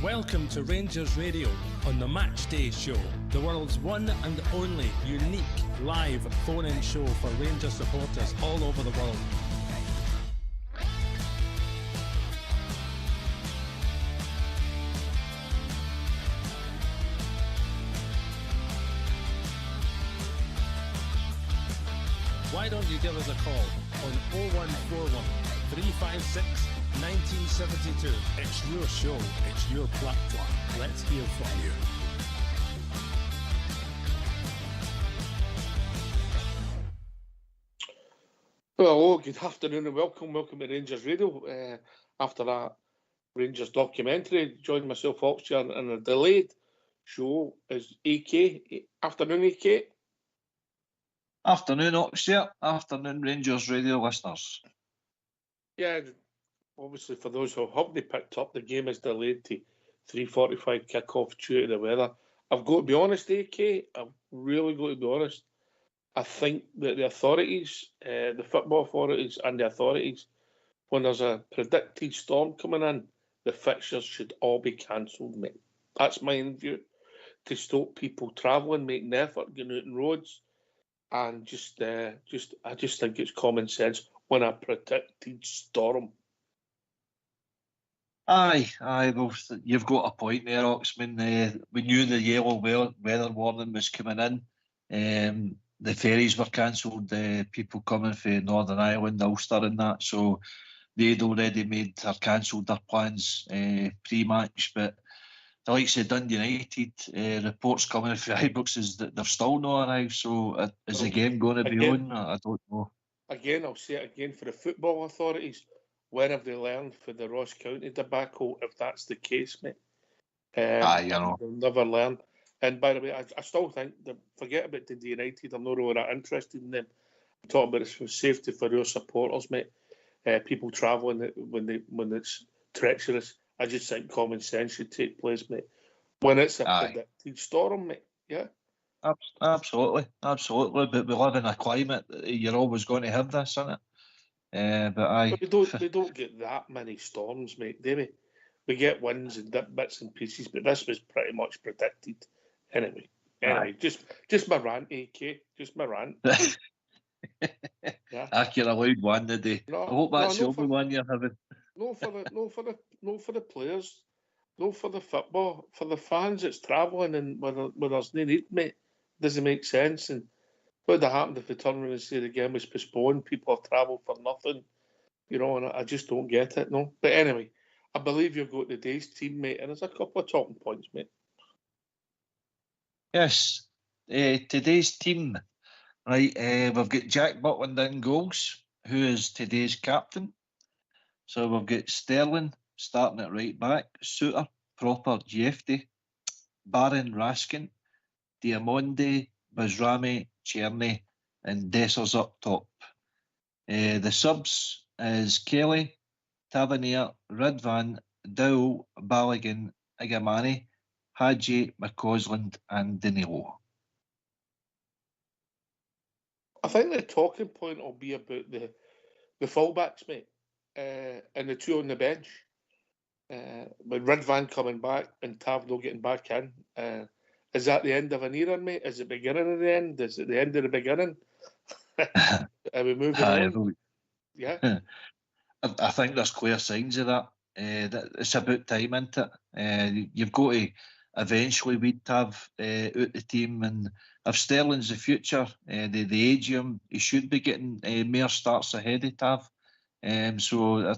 Welcome to Rangers Radio on the Matchday show, the world's one and only unique live phone-in show for Rangers supporters all over the world. Why don't you give us a call on 0141 356 1972. It's your show, it's your platform. Let's hear from you. Hello, good afternoon and welcome to Rangers Radio. After that Rangers documentary, joined myself Oxford in a delayed show is AK. Afternoon, AK. Afternoon, Oxford. Afternoon, Rangers Radio listeners. Yeah, obviously for those who haven't picked up, the game is delayed to 3:45 kick-off due to the weather. I've got to be honest, AK, I've really got to be honest. I think that the authorities, the football authorities and the authorities, when there's a predicted storm coming in, the fixtures should all be cancelled, mate. That's my view. To stop people travelling, making the effort, getting out on roads, and I just think it's common sense when a predicted storm. Aye, well, you've got a point there, Oxman. We knew the yellow weather warning was coming in. The ferries were cancelled, people coming from Northern Ireland, Ulster and that, so they'd already made or cancelled their plans pre-match, but the likes of Dundee United, reports coming from Ibrox is that they're still not arrived, so is the game going to be on? I don't know. Again, I'll say it again, for the football authorities, when have they learned for the Ross County debacle, if that's the case, mate? They'll never learn. And by the way, I still think that, forget about Dundee United, I'm not really that interested in them. I'm talking about it's safety for your supporters, mate. People travelling when it's treacherous. I just think common sense should take place, mate. When it's a predicted storm, mate. Yeah. Absolutely. But we live in a climate you're always going to have this, isn't it? But we don't get that many storms, mate, do we? We get winds and bits and pieces, but this was pretty much predicted. Anyway, just my rant, AK. Just my rant. Yeah. You're allowed one today. I hope that's the only one you're having. No for the players, no for the football, for the fans. It's travelling and where there's no need, mate. Doesn't make sense. And what would have happened if they turn around and say the game was postponed? People have travelled for nothing, and I just don't get it. No, but anyway, I believe you've got today's team, mate, and there's a couple of talking points, mate. Yes, today's team, right, we've got Jack Butland in goals, who is today's captain. So we've got Sterling starting at right back, Souttar, Proper, Jefty, Barron, Raskin, Diamonde, Bazrami, Cherny, and Dessers up top. The subs is Kelly, Tavernier, Ridvan, Dowell, Balogun, Igamani, Hadji, McCausland and Danilo. I think the talking point will be about the fullbacks, mate, and the two on the bench. With Ridvan coming back and Tavno getting back in, is that the end of an era, mate? Is it the beginning of the end? Is it the end of the beginning? Are we moving on? Yeah. I think there's clear signs of that. It's about time, isn't it? You've got to eventually we'd have out the team, and if Sterling's the future, the age of him, he should be getting more starts ahead of Tav. So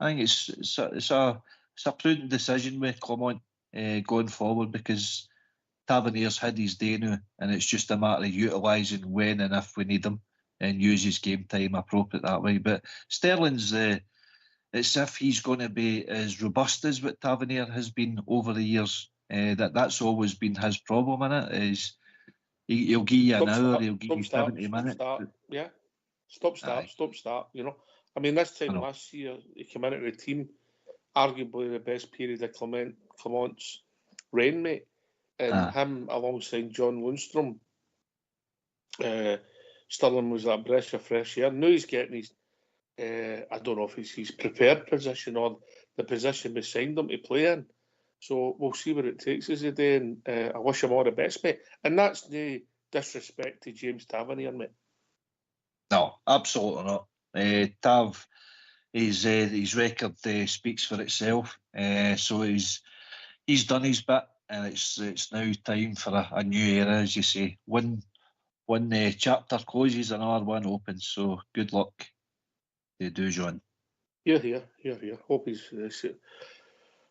I think it's a prudent decision with Clement going forward, because Tavernier's had his day now, and it's just a matter of utilising when and if we need him and use his game time appropriate that way. But Sterling's it's if he's going to be as robust as what Tavernier has been over the years. That's always been his problem in it. Is he'll give you an hour, he'll give you 70 minutes. Stop, start. I mean, this time last year, he came into the team, arguably the best period of Clement's reign, mate. And him alongside John Lundstrom, Sterling was that breath of fresh air. Now he's getting his, I don't know if it's his prepared position or the position we signed him to play in. So we'll see where it takes us today, and I wish him all the best, mate. And that's no disrespect to James Tavernier, mate. No, absolutely not. Tav, his record speaks for itself. So he's done his bit, and it's now time for a new era, as you say. One chapter closes, another one opens. So good luck to do, John. Here. Hope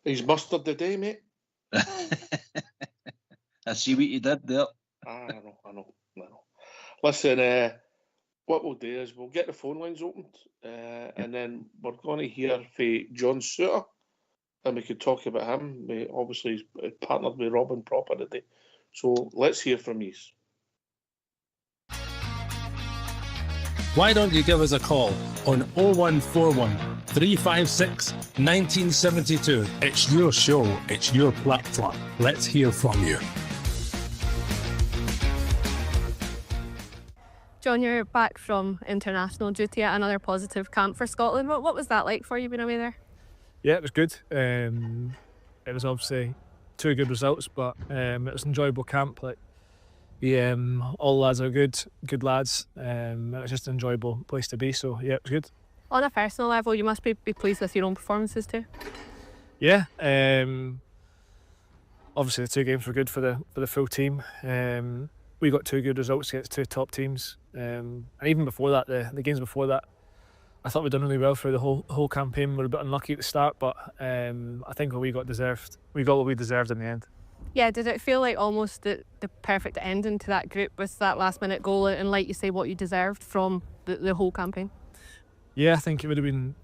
he's mustered the day, mate. I see what you did there. I know. Listen, what we'll do is we'll get the phone lines opened, and then we're going to hear from John Souttar, and we could talk about him. Obviously, he's partnered with Robin proper today. So let's hear from you. Why don't you give us a call on 0141 356 1972? It's your show, it's your platform. Let's hear from you. John, you're back from international duty at another positive camp for Scotland. What was that like for you being away there? Yeah, it was good. It was obviously 2 good results, but it was an enjoyable camp. Like, all the lads are good lads. It was just an enjoyable place to be. So yeah, it was good. On a personal level, you must be pleased with your own performances too. Yeah. Obviously, the 2 games were good for the full team. We got 2 good results against 2 top teams, and even before that, the games before that, I thought we'd done really well through the whole campaign. We were a bit unlucky at the start, but I think we got what we deserved in the end. Yeah, did it feel like almost the perfect ending to that group with that last minute goal and, like you say, what you deserved from the whole campaign? Yeah, I think it would have been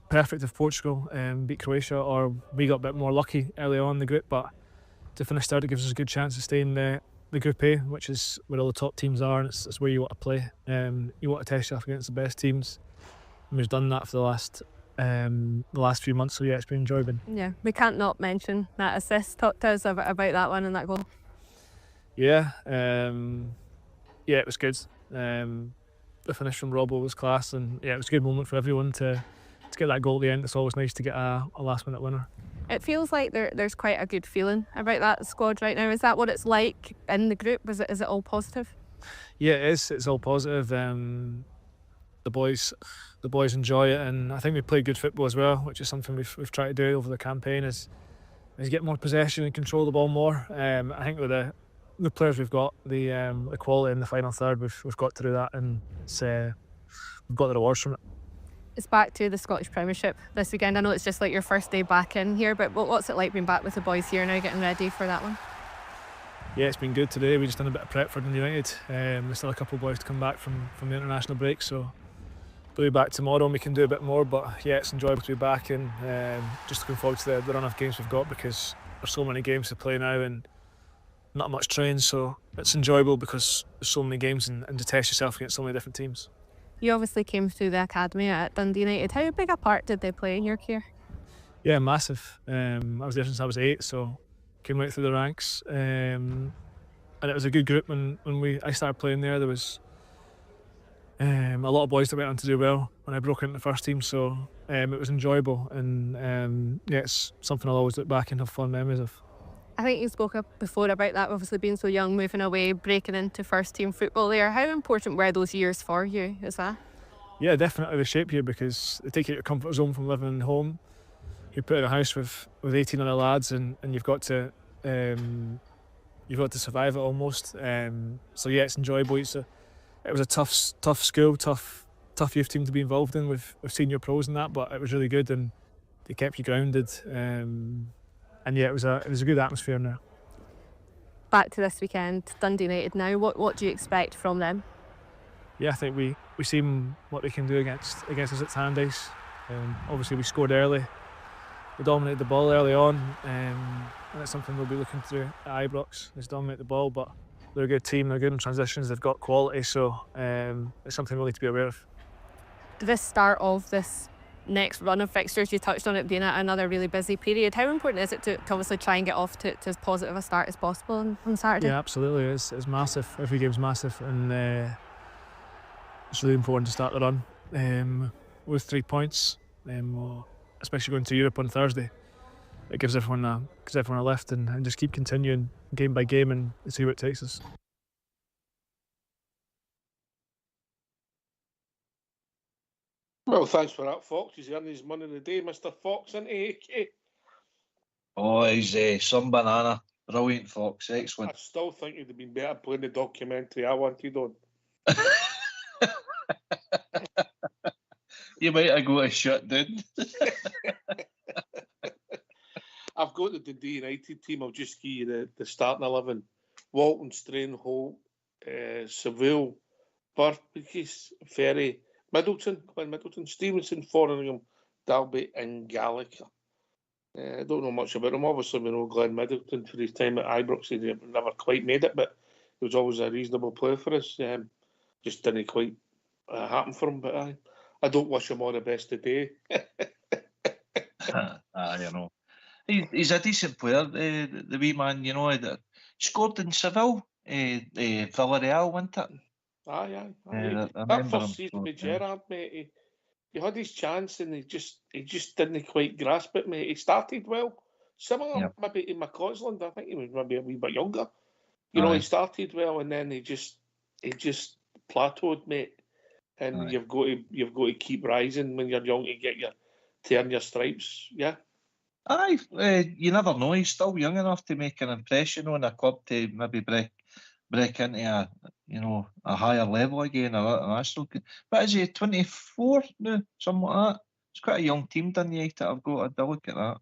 perfect if Portugal beat Croatia, or we got a bit more lucky early on in the group, but to finish third, it gives us a good chance to stay in the Group A, which is where all the top teams are, and it's where you want to play. You want to test yourself against the best teams, and we've done that for the last few months, so yeah, it's been enjoyable. Yeah, we can't not mention that assist. Talk to us about that one and that goal. Yeah, it was good. The finish from Robbo was class, and yeah, it was a good moment for everyone to get that goal at the end. It's always nice to get a last minute winner. It feels like there's quite a good feeling about that squad right now. Is that what it's like in the group? Is it all positive? Yeah, it is. It's all positive. The boys enjoy it, and I think we play good football as well, which is something we've tried to do over the campaign. Is get more possession and control the ball more. I think with the players we've got, the quality in the final third, we've got to do that, and we've got the rewards from it. It's back to the Scottish Premiership this weekend. I know it's just like your first day back in here, but what's it like being back with the boys here now, getting ready for that one? Yeah, it's been good today. We just done a bit of prep for Dundee United. There's still a couple of boys to come back from the international break, so we'll be back tomorrow and we can do a bit more. But yeah, it's enjoyable to be back, and just looking forward to the run of games we've got, because there's so many games to play now and not much training, so it's enjoyable because there's so many games and to test yourself against so many different teams. You obviously came through the academy at Dundee United. How big a part did they play in your career? Yeah, massive. I was there since I was 8, so came right through the ranks, and it was a good group. When I started playing there was a lot of boys that went on to do well when I broke into the first team, so it was enjoyable, and yeah, it's something I'll always look back and have fond memories of. I think you spoke up before about that, obviously being so young, moving away, breaking into first team football there. How important were those years for you? Is that? Yeah, definitely they shape you, because they take you out of your comfort zone from living at home. You put in a house with 18 other lads, and you've got to survive it almost. So yeah, it's enjoyable. It was a tough school, tough youth team to be involved in with senior pros and that, but it was really good, and they kept you grounded. And yeah, it was a good atmosphere now. Back to this weekend, Dundee United now. What do you expect from them? Yeah, I think we seen what they can do against us at Sandys. Obviously, we scored early. We dominated the ball early on, and that's something we'll be looking to do at Ibrox, is dominate the ball. But they're a good team. They're good in transitions. They've got quality, so it's something we'll need to be aware of. This start of this next run of fixtures, you touched on it being another really busy period. How important is it to obviously try and get off to as positive a start as possible on Saturday? Yeah, absolutely. It's massive. Every game's massive, and it's really important to start the run with 3 points, especially going to Europe on Thursday. it gives everyone a lift and just keep continuing game by game and see where it takes us. Well, thanks for that, Fox. He's earning his money today, Mr. Fox, isn't he, AK? Oh, he's some banana. Brilliant, Fox. Excellent. I still think he'd have been better playing the documentary I wanted on. You might have got a shut down. I've got the Dundee United team. I'll just give you the starting 11. Walton, Strain, Holt, Seville, Burkes, Ferry, Middleton, Stevenson, Fotheringham, Dalby and Gallagher. I don't know much about him. Obviously, we know Glenn Middleton for his time at Ibrox. He never quite made it, but he was always a reasonable player for us. Just didn't quite happen for him, but I don't wish him all the best today. You know. He's a decent player, the wee man, you know. Scored in Seville, Villarreal, wasn't it? Aye. I That first season with Gerrard, mate, he had his chance and he just didn't quite grasp it, mate. He started well, similar maybe to McCausland. I think he was maybe a wee bit younger. You know, he started well and then he just plateaued, mate. And you've got to keep rising when you're young to earn your stripes. Yeah. Aye, you never know. He's still young enough to make an impression on a club to maybe break into a higher level again, a national. But is he 24 now? Something like that. It's quite a young team, Dundee. I've got to look at that.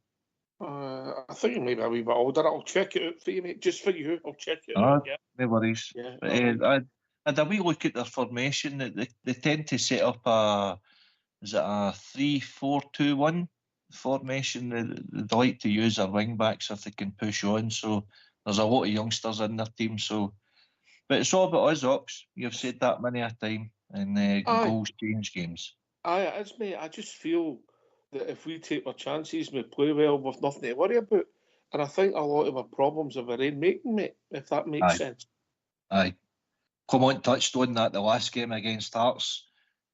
I think he may be a wee bit older. I'll check it out for you, mate. Just for you, I'll check it out. Yeah. No worries. Yeah. But, I had a wee look at their formation. They tend to set up a 3-4-2-1 formation. They like to use their wing backs if they can push on. So there's a lot of youngsters in their team. So, but it's all about us, Ox. You've said that many a time, and goals change games. Aye, it is, mate. I just feel that if we take our chances, we play well, we've nothing to worry about. And I think a lot of our problems are our own making, mate. If that makes sense. Aye. Clement touched on that the last game against Hearts.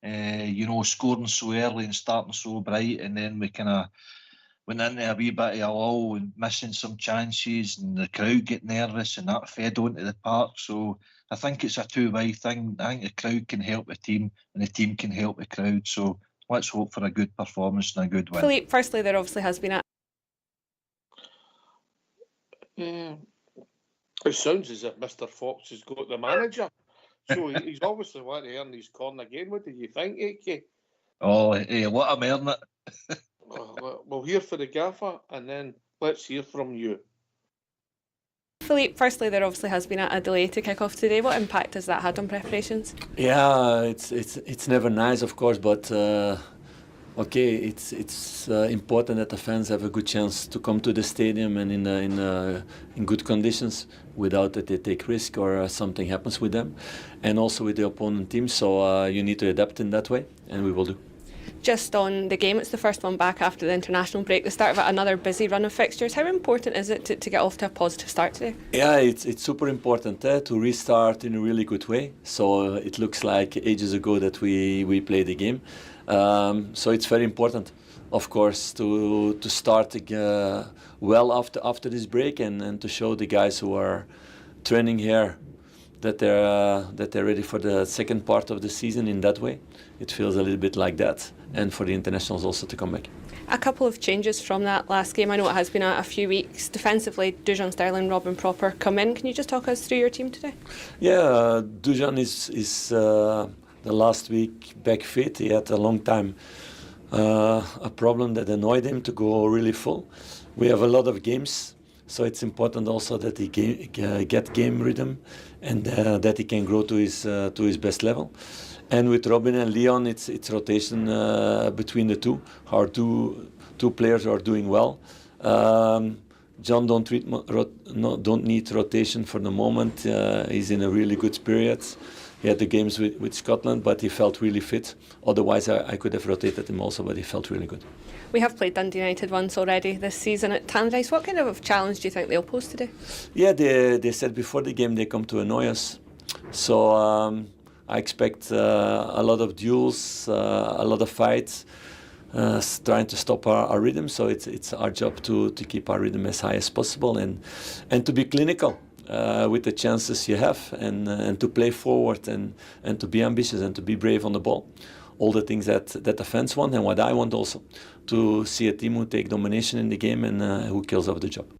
Scoring so early and starting so bright, and then we kind of went into a wee bit of a lull and missing some chances, and the crowd get nervous, and that fed onto the park. So I think it's a two-way thing. I think the crowd can help the team, and the team can help the crowd. So let's hope for a good performance and a good win. Philippe, firstly, there obviously has been It sounds as if Mr. Fox has got the manager. So he's obviously wanting to earn his corner again. What do you think, AK? Oh, let him earn it. We'll hear for the gaffer, and then let's hear from you. Philippe, firstly, there obviously has been a delay to kick off today. What impact has that had on preparations? Yeah, it's never nice, of course, but it's important that the fans have a good chance to come to the stadium and in good conditions, without that they take risk or something happens with them, and also with the opponent team. So you need to adapt in that way, and we will do. Just on the game, it's the first one back after the international break, the start of another busy run of fixtures. How important is it to get off to a positive start today? Yeah, it's super important to restart in a really good way. So it looks like ages ago that we played the game. So it's very important, of course, to start well after this break, and to show the guys who are training here that they're ready for the second part of the season in that way. It feels a little bit like that, and for the internationals also to come back. A couple of changes from that last game. I know it has been a few weeks. Defensively, Dujon, Sterling, Robin Proper come in. Can you just talk us through your team today? Yeah, Dujon is the last week back fit. He had a long time a problem that annoyed him to go really full. We have a lot of games, so it's important also that he get game rhythm, and that he can grow to his best level. And with Robin and Leon, it's rotation between the two. Our two players are doing well. John don't need rotation for the moment. He's in a really good period. He had the games with Scotland, but he felt really fit. Otherwise, I could have rotated him also, but he felt really good. We have played Dundee United once already this season at Tannadice. What kind of challenge do you think they'll pose today? Yeah, they said before the game they come to annoy us. So I expect a lot of duels, a lot of fights. trying to stop our rhythm. So it's our job to keep our rhythm as high as possible and to be clinical with the chances you have and to play forward and to be ambitious and to be brave on the ball. All the things that the fans want and what I want also, to see a team who take domination in the game and who kills off the job.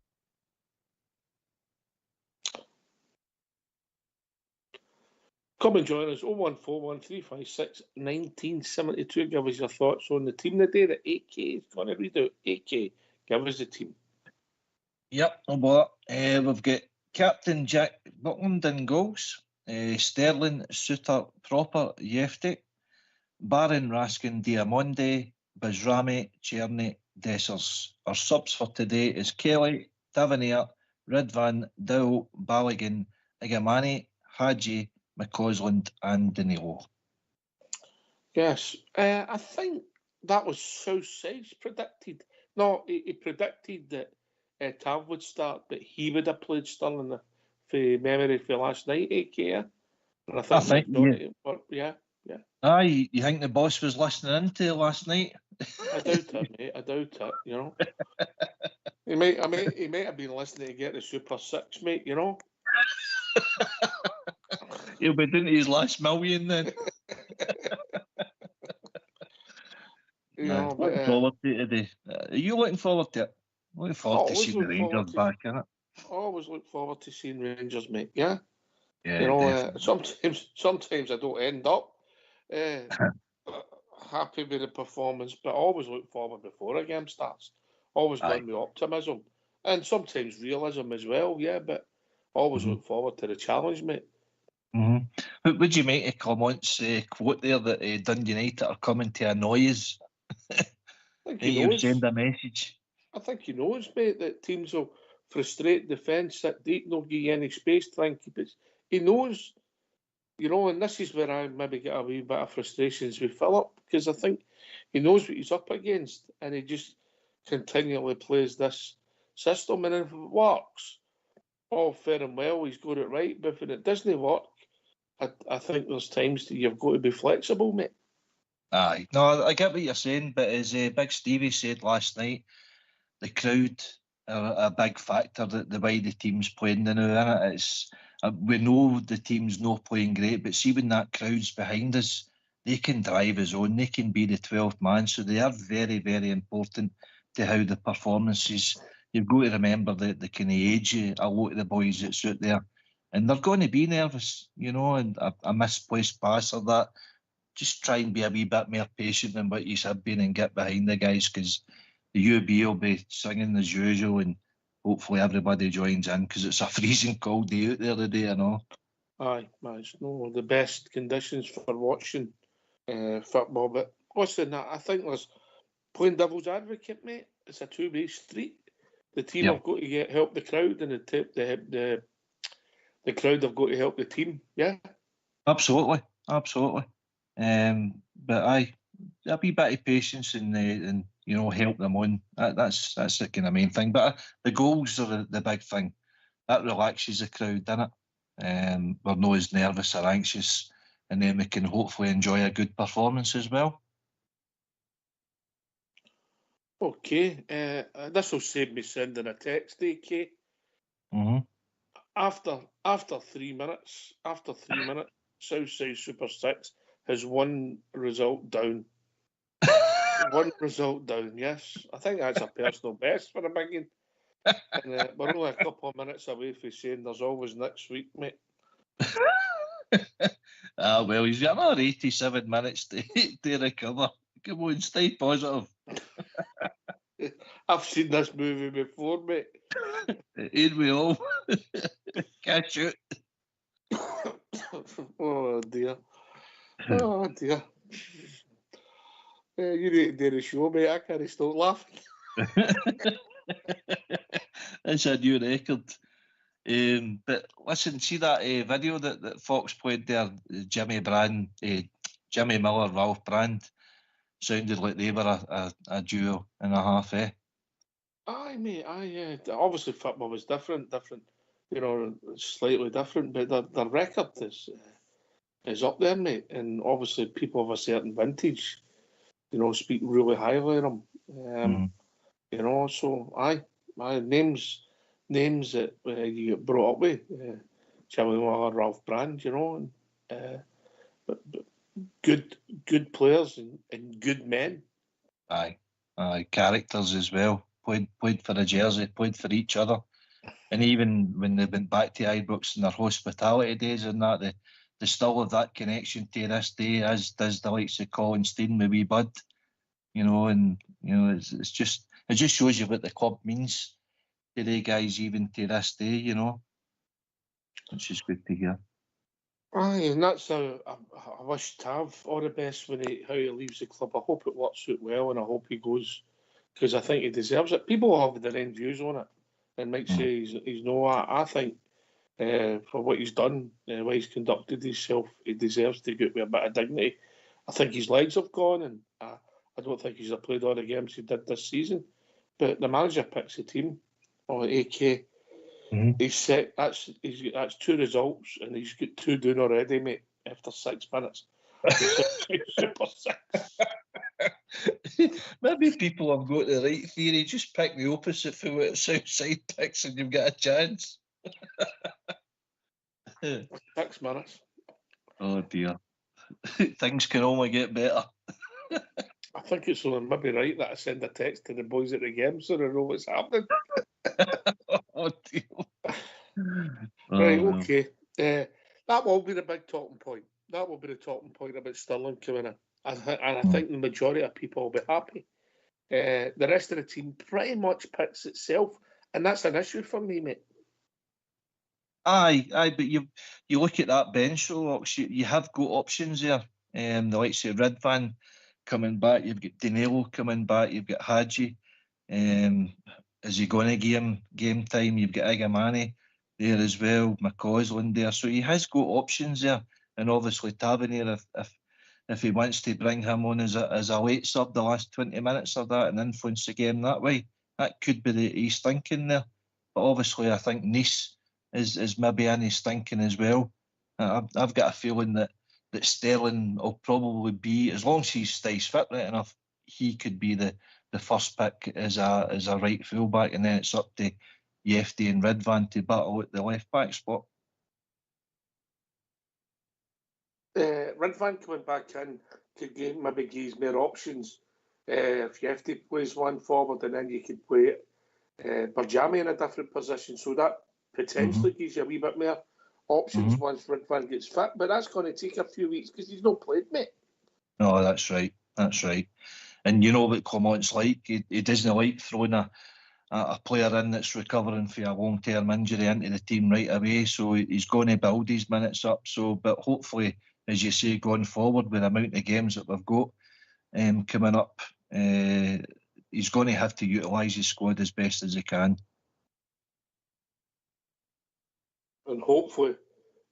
Come and join us, 0141 356 1972. Give us your thoughts on the team today that AK is going to read out. AK, give us the team. Yep, no bother. We've got Captain Jack Buckland in goals, Sterling, Souttar, Proper, Yefti, Baron, Raskin, Diamonde, Bajrami, Cherny, Dessers. Our subs for today is Kelly, Tavernier, Ridvan, Dow, Balogun, Igamani, Hadji, McCausland and Danilo. Yes, I think that was Southside's predicted. No, he predicted that Tav would start, but he would have played Sterling for memory for last night, AK. And I think yeah. Aye, you think the boss was listening into last night? I doubt it, mate. I doubt it, you know. He might have been listening to get the Super 6, mate, you know. He'll be doing his last million then. Looking forward to it today. Are you looking forward to it? Looking forward to seeing the Rangers back, innit? I always look forward to seeing Rangers, mate. Yeah. Yeah, you know, sometimes I don't end up happy with the performance, but I always look forward before a game starts. Always got me optimism and sometimes realism as well. Yeah, but always look forward to the challenge, mate. What would you make of Clement's quote there that Dundee United are coming to annoy us? I think he knows. Send a message. I think he knows, mate, that teams will frustrate defence, sit deep, not give you any space, try and keep it. He knows, you know, and this is where I maybe get a wee bit of frustrations with Philip, because I think he knows what he's up against and he just continually plays this system. And if it works, all fair and well, he's got it right. But if it doesn't work, I think there's times that you've got to be flexible, mate. Aye, no, I get what you're saying, but as Big Stevie said last night, the crowd are a big factor that the way the team's playing now, innit? It's we know the team's not playing great, but see when that crowd's behind us, they can drive us on, they can be the 12th man, so they are very, very important to how the performance is. You've got to remember the kind of age a lot of the boys that's out there, and they're going to be nervous, you know, and a misplaced pass or that. Just try and be a wee bit more patient than what you have been and get behind the guys, because the UB will be singing as usual and hopefully everybody joins in, because it's a freezing cold day out there today, I know. Aye, it's no the best conditions for watching football, but listen, I think there's playing devil's advocate, mate. It's a two-way street. The team have got to help the crowd, and the crowd have got to help the team. Yeah, absolutely. But a wee bit of patience and you know, help them on. That's the kind of main thing. But the goals are the big thing. That relaxes the crowd, doesn't it? We're not as nervous or anxious, and then we can hopefully enjoy a good performance as well. Okay, this will save me sending a text, AK. After 3 minutes, Southside Super 6 has one result down. One result down, yes. I think that's a personal best for a biggin. And we're only a couple of minutes away from saying there's always next week, mate. Well, he's got another 87 minutes to recover. Come on, stay positive. I've seen this movie before, mate. Here we all. Catch it. Oh, dear. Oh, dear. You need to do the show, mate. I can't stop laughing. That's a new record. But listen, see that video that Fox played there, Jimmy Miller, Ralph Brand, sounded like they were a duo and a half, eh? Aye, mate, aye. Obviously, football was different, you know, slightly different, but their record is up there, mate. And obviously, people of a certain vintage speak really highly of him. So names that you get brought up with, Charlie Miller, Ralph Brand, but good players and good men. Aye, characters as well. Played for a jersey, played for each other, and even when they went back to Ibrox in their hospitality days and that, they still have that connection to this day, as does the likes of Colin Stein with wee Bud. It just shows you what the club means to the guys even to this day, which is good to hear. Aye, and that's how I wish Tav all the best how he leaves the club. I hope it works out well, and I hope he goes, because I think he deserves it. People have their own views on it, and might say he's no. I think for what he's done, the way he's conducted himself, he deserves to get with a bit of dignity. I think his legs have gone, and I don't think he's played all the games he did this season. But the manager picks the team, or AK. He's set. That's 2 results, and he's got 2 down already, mate. After 6 minutes, Super 6. Maybe people have got the right theory. Just pick the opposite for what Southside picks, and you've got a chance. 6 minutes. Oh dear, things can only get better. I think it's maybe right that I send a text to the boys at the game so they know what's happening. Oh dear. Right, okay. That will be the big talking point. That will be the talking point about Stirling coming in. And I think the majority of people will be happy. The rest of the team pretty much picks itself, and that's an issue for me, mate. Aye, but you look at that bench, you have got options there. The likes of Ridvan coming back, you've got Danilo coming back, you've got Hadji. Is he going to give him game time? You've got Igamani there as well, McCausland there. So he has got options there, and obviously Tavernier, if he wants to bring him on as a late sub the last 20 minutes of that and influence the game that way, that could be he's thinking there. But obviously I think Nice is maybe in his thinking as well. I've got a feeling that Sterling will probably be, as long as he stays fit right enough, he could be the first pick as a right fullback, and then it's up to Yefty and Ridvan to battle at the left back spot. Ridvan coming back in could maybe give more options. If Yefty plays one forward, and then you could play Barjami in a different position, so that potentially gives you a wee bit more options once Ridvan gets fit. But that's going to take a few weeks because he's not played, mate. No, that's right. And you know what Clement's like. He doesn't like throwing a player in that's recovering from a long-term injury into the team right away. So he's going to build his minutes up. But hopefully, as you say, going forward with the amount of games that we've got coming up, he's going to have to utilise his squad as best as he can. And hopefully,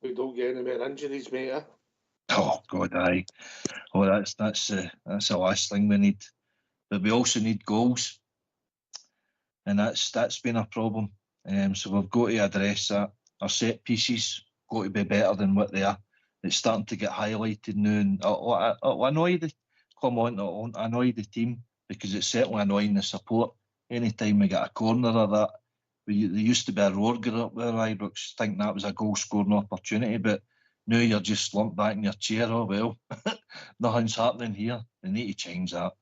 we don't get any more injuries, mate. Oh God, aye. Oh, that's the last thing we need. But we also need goals, and that's been a problem. So we've got to address that. Our set pieces got to be better than what they are. It's starting to get highlighted now, and it'll annoy it'll annoy the team, because it's certainly annoying the support. Anytime we get a corner or that, there used to be a roar up there, Ibrox, think that was a goal scoring opportunity, but now you're just slumped back in your chair. Oh well, nothing's happening here. They need to change that.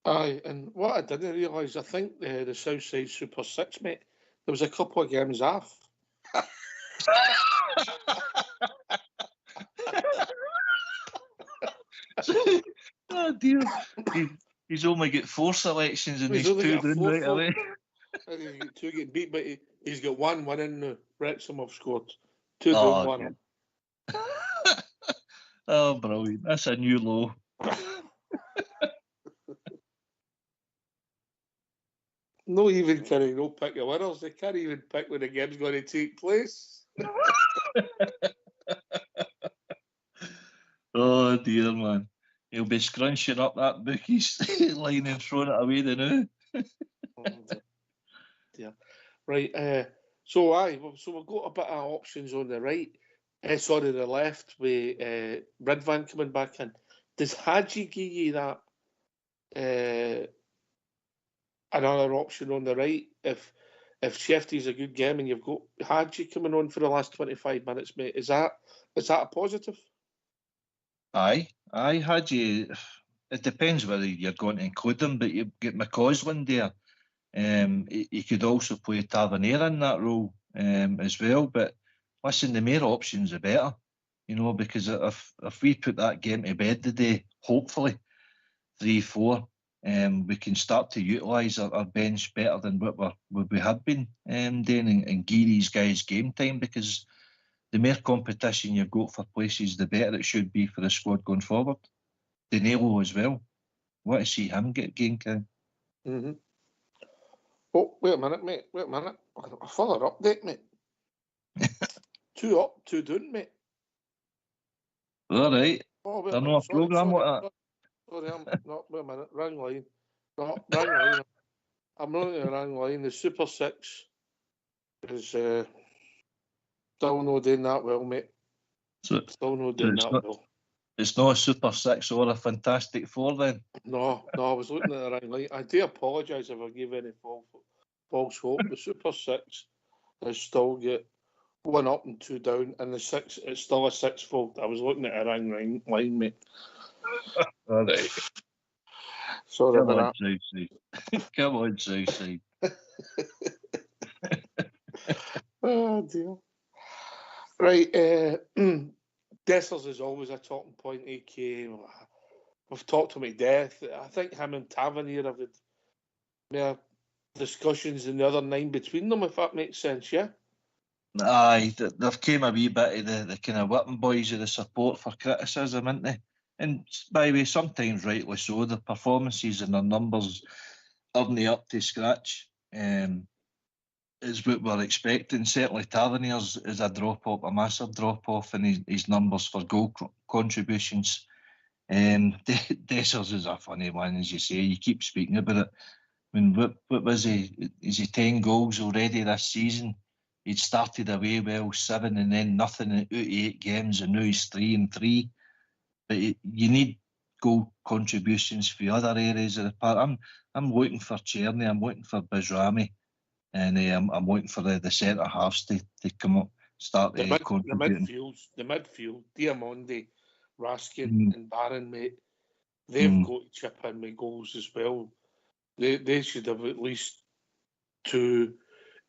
Aye, and what I didn't realise, I think the Southside Super 6, mate, there was a couple of games off. Oh dear. He's only got 4 selections and he's 2 down right away. And he's got 2 getting beat, but he's got 1 winning now. Wrexham have scored 2 down 1. Oh, brilliant. That's a new low. No, even can he not pick the winners. They can't even pick when the game's going to take place. Oh dear, man. He'll be scrunching up that bookies line and throwing it away the now. Yeah. Right. So we've got a bit of options on the right. Sorry, the left with Ridvan coming back in. Does Hadji give you that another option on the right? If Shefty's a good game and you've got Hadji coming on for the last 25 minutes, mate, is that a positive? Aye, Hadji. It depends whether you're going to include him, but you get McCausland there. He could also play Tavernier in that role as well. But listen, the more options, the better. You know, because if we put that game to bed today, hopefully 3-4, we can start to utilise our bench better than what we have been doing and give these guys game time, because the more competition you've got for places, the better it should be for the squad going forward. Danilo as well. Want to see him get game time. Mm-hmm. Oh, wait a minute, mate. Wait a minute. A further update, mate. 2 up, 2 down, mate. All right. Oh, wait They're a not minute. a programme like that. Sorry, no, wait a minute. Wrong line. No, wrong line. I'm running the wrong line. The Super 6 is still not doing that well, mate. Still not doing that well. It's not a Super 6 or a Fantastic 4 then? No, I was looking at the wrong line. I do apologise if I give any false hope. The Super 6 has still got 1 up and 2 down, and the 6, it's still a 6-fold. I was looking at the wrong line, mate. All right. Sorry Come about on, Southside. Come on, Southside. Oh, dear. Right, Dessers is always a talking point, AK. We've talked to him to death. I think him and Tavernier have had more discussions than the other 9 between them, if that makes sense, yeah? Aye, they've came a wee bit of the kind of whipping boys of the support for criticism, ain't they? And by the way, sometimes rightly so, the performances and their numbers aren't up to scratch. Is what we're expecting. Certainly Tavernier's is a drop-off, a massive drop-off in his numbers for goal contributions. Dessers is a funny one, as you say. You keep speaking about it. I mean, what was he? Is he 10 goals already this season? He'd started away well, 7 and then nothing in 88 games, and now he's 3 and 3. But you need goal contributions for other areas of the park. I'm looking for Cherny, I'm looking for Bajrami, and I'm waiting for the centre halves to come up, start contributing. The midfield, Diamondi, Raskin and Barron, mate, they've got to chip in with goals as well. They should have at least 2,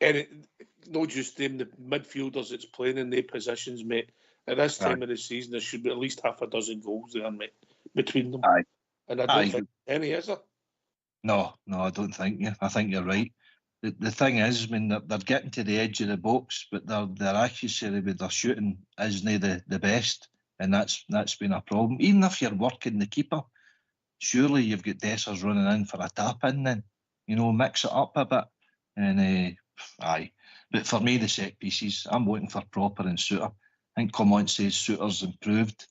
and not just them, the midfielders that's playing in their positions, mate. At this time of the season, there should be at least half a dozen goals there, mate, between them. Aye. And I don't think any, is there? No, I don't think. I think you're right. The thing is, I mean, they're getting to the edge of the box, but their accuracy with their shooting isn't the best, and that's been a problem. Even if you're working the keeper, surely you've got Dessers running in for a tap in then, mix it up a bit. And aye, but for me, the set pieces, I'm looking for Proper and Souttar. I think Clement says Souttar's improved,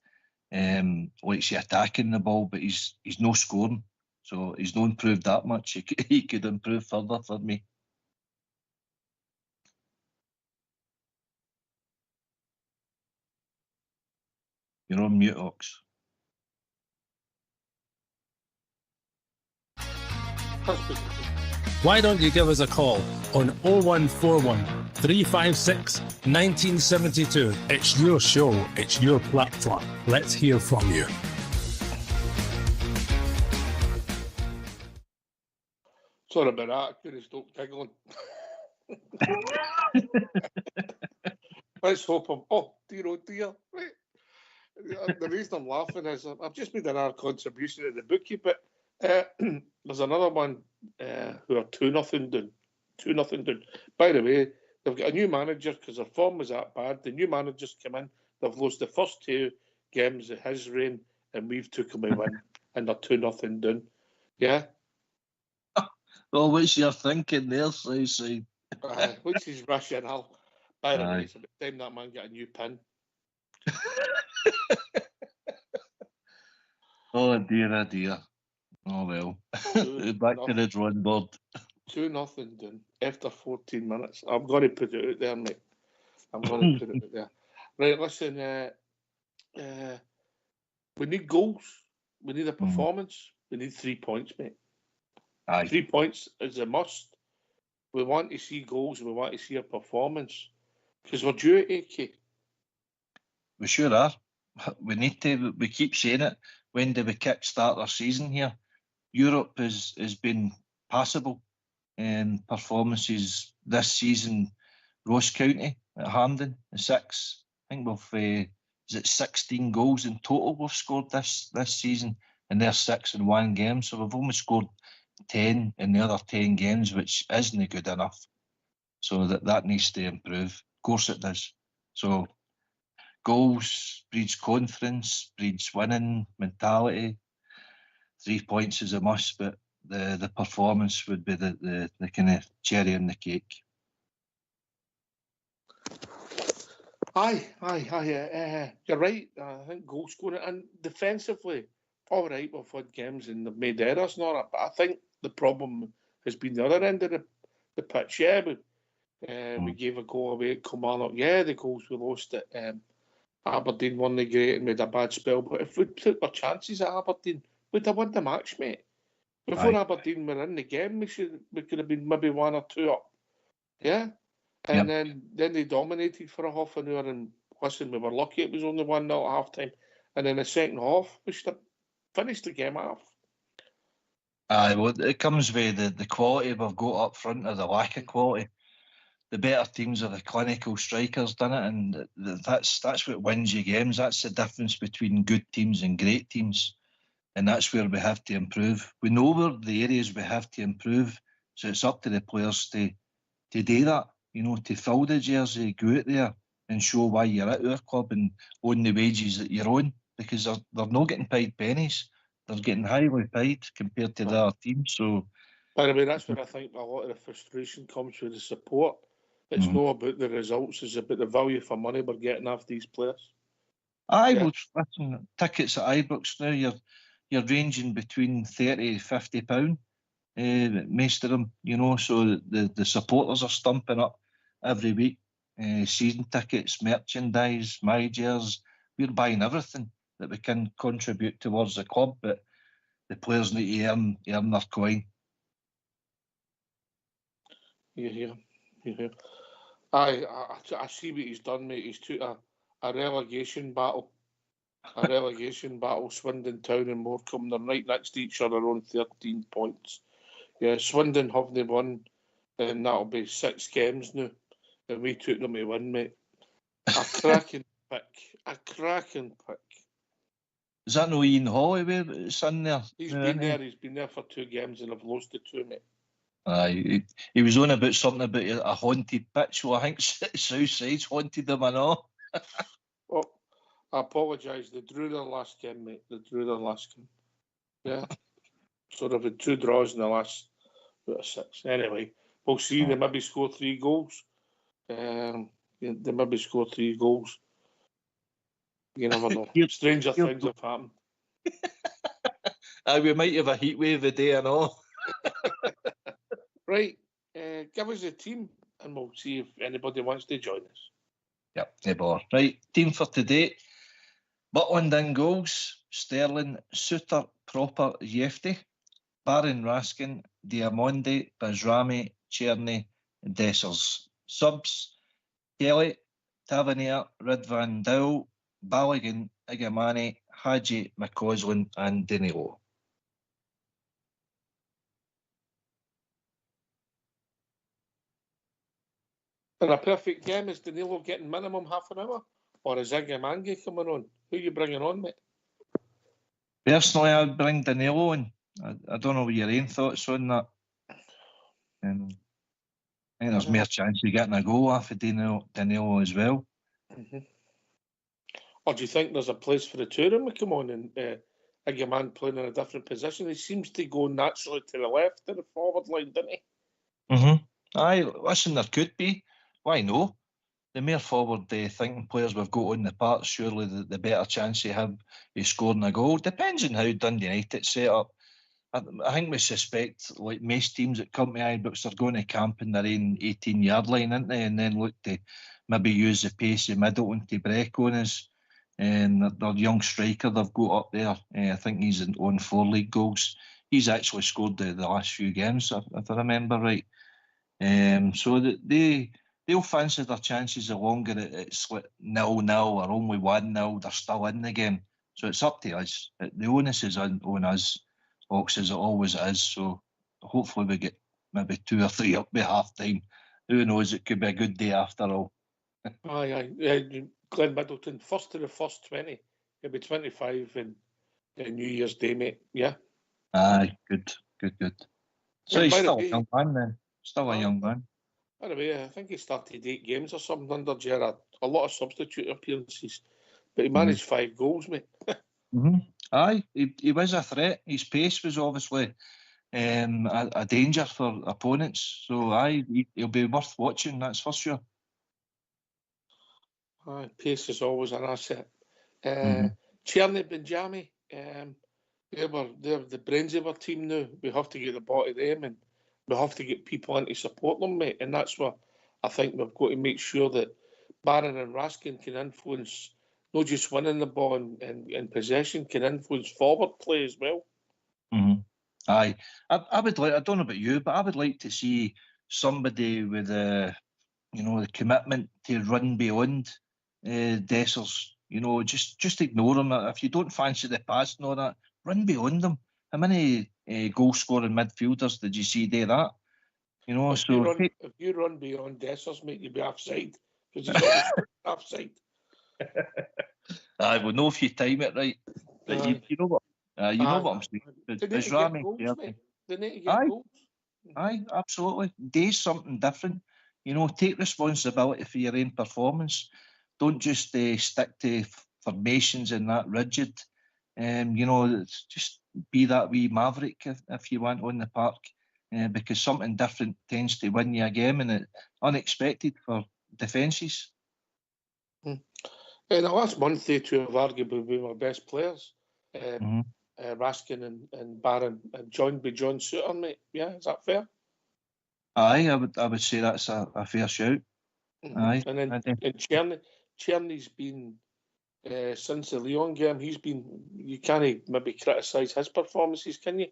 likes he attacking the ball, but he's no scoring, so he's not improved that much. He could improve further for me. You're on mute, Ox. Why don't you give us a call on 0141 356 1972? It's your show, it's your platform. Let's hear from you. Sorry about that. I couldn't stop giggling. Let's hope I'm. Oh dear. Right. The reason I'm laughing is I've just made another contribution to the bookie, but there's another one who are 2-0 down. 2-0 down. By the way, they've got a new manager because their form was that bad. The new manager's come in. They've lost the first 2 games of his reign, and we've took him a win, and they're 2-0 down. Yeah. Well, what's your thinking there, Southside? Which is rational. By the way, it's about time that man got a new pin. Oh dear. Oh well. Back to the drawing board. 2-0 down after 14 minutes. I'm going to put it out there, mate. I'm going to put it out there. Right, listen, we need goals. We need a performance. We need 3 points, mate. Aye. 3 points is a must. We want to see goals. We want to see a performance. Because we're due it, AK. We sure are. We need to. We keep saying it. When do we kick-start our season here? Europe has been passable. Performances this season, Ross County at Hampden, 6. I think we've, is it 16 goals in total we've scored this season, and they're 6 in one game. So we've only scored 10 in the other 10 games, which isn't good enough. So that needs to improve. Of course it does. So goals breeds confidence, breeds winning mentality. 3 points is a must, but the performance would be the kind of cherry on the cake. Aye. You're right. I think goal scoring and defensively, all right, we've had games and they've made errors and all that, but I think the problem has been the other end of the pitch. Yeah, we gave a goal away at Kilmarnock. Yeah, the goals we lost at Aberdeen weren't great and we had a bad spell, but if we'd took our chances at Aberdeen, we'd have won the match, mate. Before Aberdeen were in the game, we could have been maybe 1 or 2 up. Yeah? And then they dominated for a half an hour, and listen, we were lucky it was only 1-0 at half time. And in the second half, we should have finished the game off. Aye, well, it comes with the quality we've got up front or the lack of quality. The better teams are the clinical strikers, done it, and that's what wins you games. That's the difference between good teams and great teams, and that's where we have to improve. We know where the areas we have to improve, so it's up to the players to do that. You know, to fill the jersey, go out there and show why you're at our club and own the wages that you're on, because they're not getting paid pennies. They're getting highly paid compared to the other teams. So, by the way, that's where I think a lot of the frustration comes with the support. It's not about the results; it's about the value for money we're getting off these players. Aye, well, listen, tickets at Ibrox now, you're ranging between £30 to £50. Most of them, you know, so the supporters are stumping up every week. Season tickets, merchandise, managers, we're buying everything that we can contribute towards the club, but the players need to earn their coin. You hear. I see what he's done, mate. He's took a relegation battle. Swindon Town and Morecambe, they're right next to each other on 13 points. Yeah, Swindon haven't won, and that'll be 6 games now. And we took them to win, mate. A cracking pick. Is that no Ian Holloway son there? He's been there for 2 games and I've lost the 2, mate. He was on about something about a haunted pitch. Well, I think Southside's haunted them and all. Oh, I apologise. They drew their last game, mate. Yeah. So they've had 2 draws in the last 6. Anyway, we'll see. They maybe score 3 goals. You never know. Stranger things have happened. We might have a heat wave a day and all. Right. Give us a team and we'll see if anybody wants to join us. Yep, no bother. Right, team for today. Butland in goals. Sterling, Souttar, Proper, Yefty. Baron, Raskin, Diamondi, Bajrami, Cherny, Dessers. Subs, Kelly, Tavernier, Ridvan Dowell, Balogun, Igamani, Hadji, McCausland and Danilo. In a perfect game, is Danilo getting minimum half an hour? Or is Igamani coming on? Who are you bringing on, mate? Personally, I'd bring Danilo on. I don't know what your own thoughts on that. I think there's more chance of getting a goal off of Danilo as well. Or do you think there's a place for the 2 of them to come on and Igamani playing in a different position? He seems to go naturally to the left of the forward line, doesn't he? Aye, listen, there could be. Why no? The more forward thinking players we've got on the park, surely the better chance they have of scoring a goal. Depends on how Dundee United set up. I think we suspect, like most teams that come to Ibrox, they're going to camp in their own 18-yard line, aren't they? And then look to maybe use the pace of Middleton to break on us. And their young striker they've got up there, I think he's on 4 league goals. He's actually scored the last few games, if I remember right. So that they'll fancy their chances the longer it's like 0-0 or only 1-0, they're still in the game. So it's up to us. The onus is on us, Ox, as it always is. So hopefully we get maybe 2 or 3 up by half time. Who knows? It could be a good day after all. Aye. Glenn Middleton, first to the first 20. He'll be 25 in New Year's Day, mate. Yeah. Aye, good. So he's by the still way- a young man then. Still a young man. By the way, I think he started 8 games or something under Gerrard. A lot of substitute appearances. But he managed 5 goals, mate. Aye, he was a threat. His pace was obviously a danger for opponents. So aye, he'll be worth watching, that's for sure. Aye, pace is always an asset. Cherny Benjami, they're the brains of our team now. We have to get the ball to them, and we have to get people in to support them, mate. And that's where I think we've got to make sure that Barron and Raskin can influence, not just winning the ball and possession, can influence forward play as well. Aye, I would like. I don't know about you, but I would like to see somebody with the commitment to run beyond Dessers. Just ignore them. If you don't fancy the pass and all that, run beyond them. How many goal-scoring midfielders did you see do that? If you run beyond Dessers, mate, you'll be offside because he's always offside. I will know if you time it right. But you know what? You know what I'm saying. They need to get goals, mate. They need to get goals. Aye, absolutely. Do something different. Take responsibility for your own performance. Don't just stick to formations and that rigid. Just be that wee maverick if you want on the park, because something different tends to win you a game, and it's unexpected for defences. In the last month, they two have arguably been our best players. Raskin and Barron, and joined by John Souttar, mate. Yeah, is that fair? Aye, I would say that's a fair shout. Aye, and then Cherny's been since the Lyon game. He's been. You can't maybe criticise his performances, can you?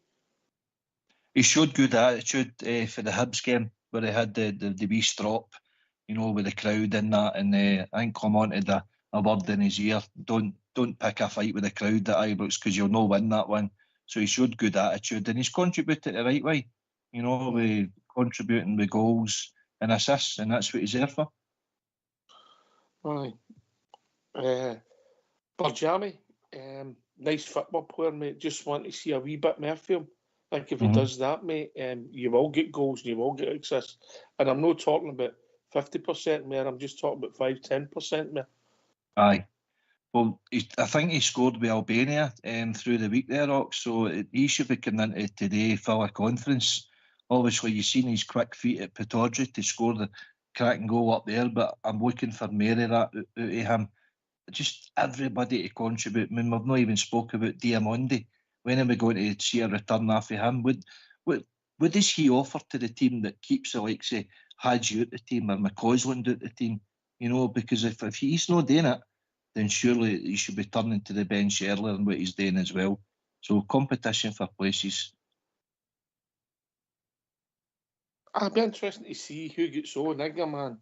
He showed good attitude for the Hibs game where he had the wee strop, with the crowd in that, and I think come on to a word in his ear. Don't pick a fight with the crowd at Ibrox because you'll no win that one. So he showed good attitude and he's contributed the right way. With contributing with goals and assists, and that's what he's there for. Aye. Barjami, nice football player, mate. Just want to see a wee bit more for him. I think if he does that, mate, you will get goals and you will get assists. And I'm not talking about 50% more. I'm just talking about 5-10% more. Aye. Well, I think he scored with Albania through the week there, Ox, so he should be coming into today full of confidence. Obviously, you've seen his quick feet at Pittodrie to score the cracking goal up there, but I'm looking for more of that out of him. Just everybody to contribute. I mean, we've not even spoke about Diamondi. When are we going to see a return off of him? What does he offer to the team that keeps the likes of Hadji out the team or McCausland out the team? Because if he's not doing it, then surely he should be turning to the bench earlier than what he's doing as well. So competition for places. It'll be interesting to see who gets on, Iggerman,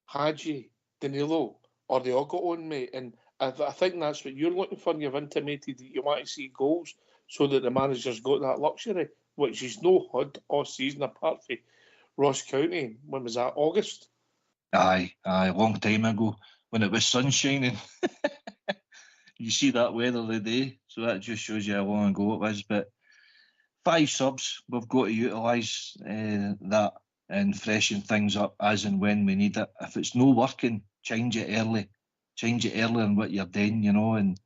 Hadji, Danilo, or they all got on, mate. And I think that's what you're looking for. You've intimated that you want to see goals so that the manager's got that luxury, which he's no had all season apart from Ross County. When was that? August? Aye, long time ago when it was sun shining. You see that weather today, so that just shows you how long ago it was. But 5 subs, we've got to utilise that and freshen things up as and when we need it. If it's no working, change it early in what you're doing, and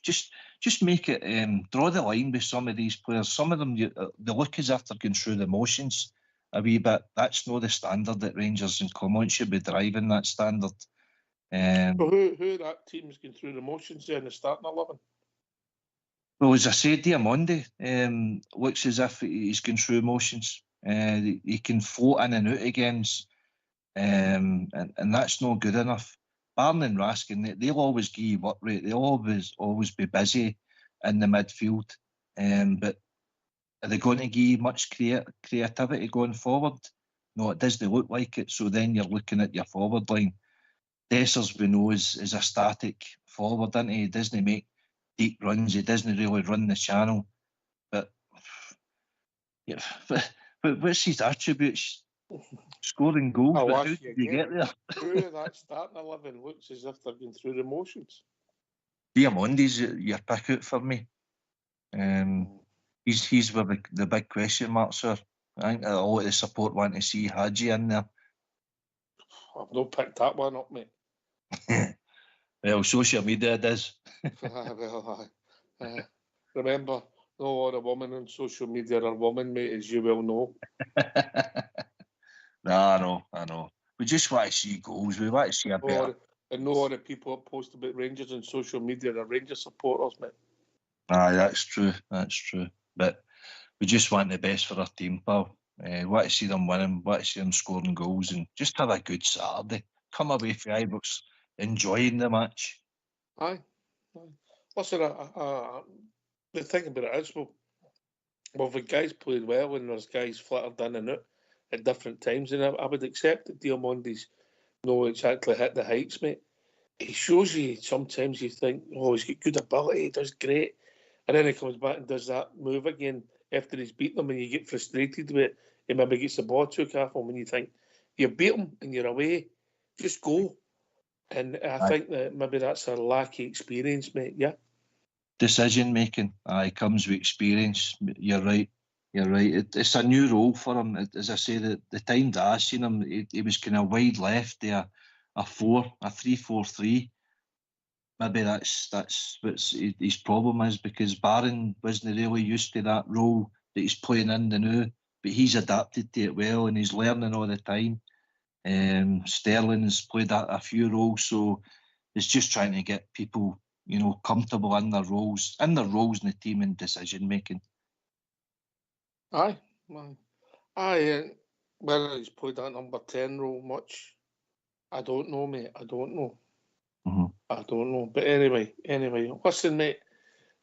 just make it, draw the line with some of these players. Some of them, they look as if they're going through the motions a wee bit. That's not the standard that Rangers and Clermont should be driving, that standard. Well, who that team's going through the motions there in the starting 11? Well, as I said, Diamondi looks as if he's going through emotions. He can float in and out again, and that's not good enough. Barn and Raskin, they'll always give you work rate. They'll always be busy in the midfield. But are they going to give you much creativity going forward? No, it doesn't look like it. So then you're looking at your forward line. Dessers, we know, is a static forward, isn't he? He doesn't make deep runs. He doesn't really run the channel. But what's his attributes? Scoring goals. I'll But how ask did you you get again. there? Who of that starting 11 looks as if they're going through the motions? Diamondi's your pick out for me. He's with the big question mark, sir. I think a lot of the support want to see Hadji in there. I've not picked that one up, mate. Well, social media does. Remember, no all a woman on social media are women, mate, as you well know. No, I know. We just want to see goals. We want to see a better. And no all the people that post about Rangers on social media are Rangers supporters, mate. Aye, that's true. But we just want the best for our team, pal. Want to see them winning, want to see them scoring goals, and just have a good Saturday. Come away from Ibrox enjoying the match. Aye. Listen, the thing about it is, well, the guys played well and there's guys flittered in and out at different times, and I would accept that Diamondi's no exactly hit the heights, mate. He shows you sometimes you think, oh, he's got good ability, he does great, and then he comes back and does that move again after he's beaten them, and you get frustrated with it. He maybe gets the ball took off him, and you think, you beat him and you're away, just go. And I think that maybe that's a lack of experience, mate, yeah? Decision making, comes with experience. You're right. It's a new role for him. As I say, the time that I seen him, he was kind of wide left there, a 3-4-3. Maybe that's what his problem is, because Barron wasn't really used to that role that he's playing in the now, but he's adapted to it well and he's learning all the time. Sterling's played a few roles, so it's just trying to get people, comfortable in their roles in the team and decision making. Aye. Whether he's played that number 10 role much, I don't know, mate. I don't know. Mm-hmm. I don't know. But anyway, listen, mate,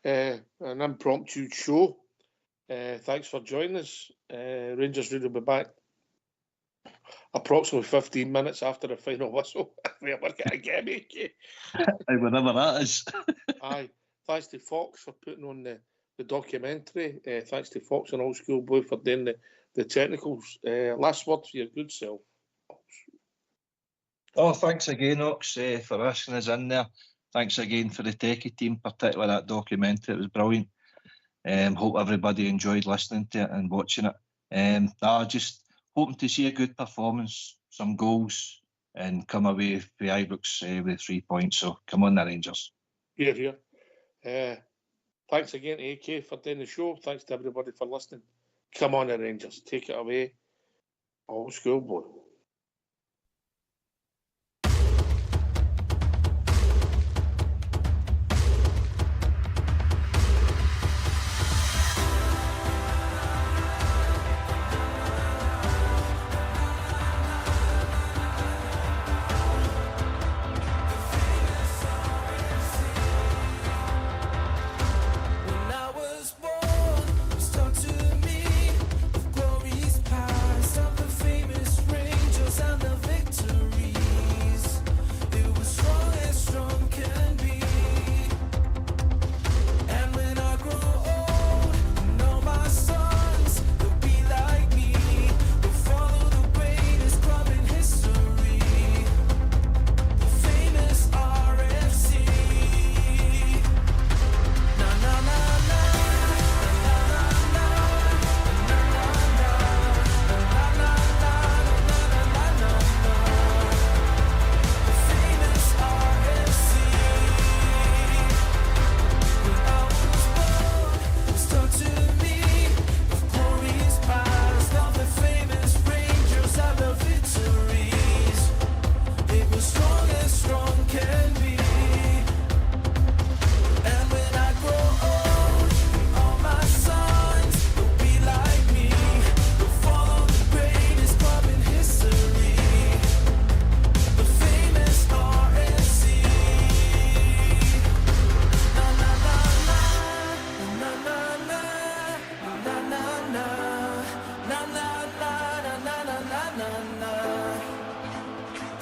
an impromptu show. Thanks for joining us. Rangers Radio will be back approximately 15 minutes after the final whistle. We're going to get me. Whatever that is. Aye. Thanks to Fox for putting on the documentary. Thanks to Fox and Old School Boy for doing the technicals. Last word for your good self. Oh, thanks again, Ox, for asking us in there. Thanks again for the techie team, particularly that documentary. It was brilliant. Hope everybody enjoyed listening to it and watching it. Just hoping to see a good performance, some goals, and come away for Ibrox with 3 points. So come on, the Rangers. Here. Thanks again to AK for doing the show. Thanks to everybody for listening. Come on, the Rangers. Take it away. Old School Boy. Ring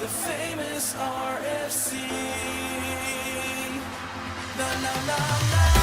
the famous RFC. Na na na na.